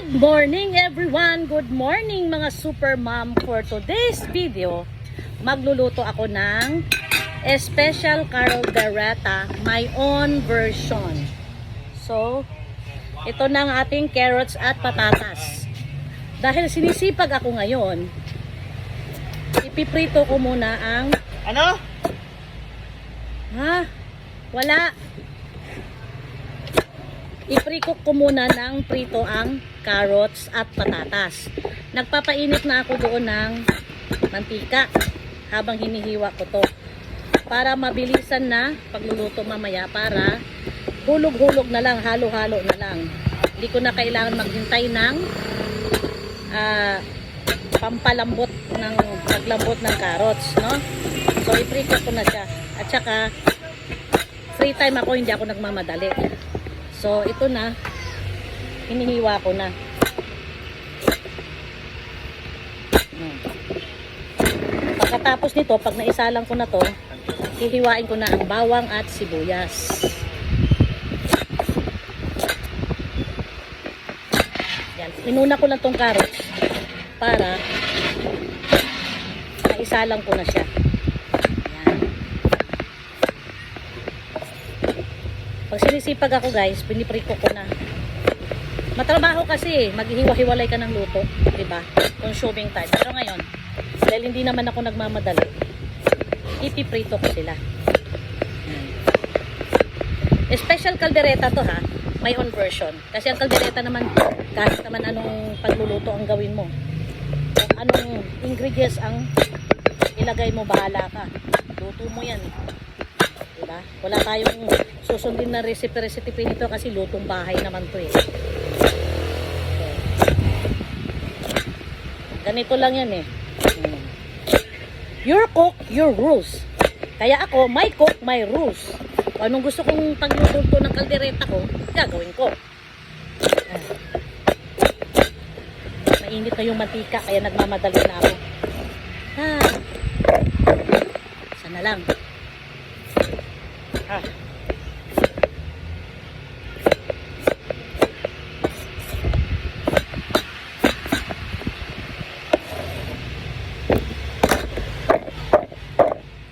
Good morning everyone! Good morning mga super mom! For today's video, magluluto ako ng special caldereta, my own version. So, ito na ang ating carrots at patatas. Dahil sinisipag ako ngayon, ipiprito ko muna ang... Ano? Ha? Wala. I-pre-cook ko muna ng prito ang carrots at patatas. Nagpapainit na ako doon ng mantika habang hinihiwa ko to. Para mabilisan na pagluluto mamaya, para hulog-hulog na lang, halo-halo na lang. Hindi ko na kailangan maghintay ng pampalambot ng paglambot ng carrots, no? So i-pre-cook ko na siya. At saka free time ako, hindi ako nagmamadali. So, ito na. Hinihiwa ko na. Pagkatapos nito, pag naisalang ko na to, hihiwain ko na ang bawang at sibuyas. Yan. Inuna ko lang tong carrots para naisalang ko na siya. Pag sinisipag ako guys, pinipriko ko na. Matrabaho kasi, maghihiwa-hiwalay ka ng luto, diba? Consuming time. Pero ngayon, dahil hindi naman ako nagmamadali, ipiprito ko sila. Special caldereta to ha, my own version. Kasi ang caldereta naman, kahit naman anong pagluluto ang gawin mo, anong ingredients ang ilagay mo, bahala ka. Luto mo yan. Diba? Wala tayong susundin na recipe nito kasi lutong bahay naman to eh. Okay. Ganito lang yan eh. Your cook, your rules. Kaya ako, my cook, my rules. Kung anong gusto kong pagluluto ng kaldereta ko, gagawin ko. Mainit na yung mantika, kaya nagmamadali na ako. Sana lang.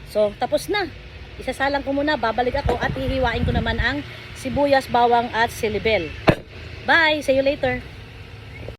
So, tapos na. Isasalang ko muna, babalik ako at hihiwain ko naman ang sibuyas, bawang at silibel. Bye! See you later!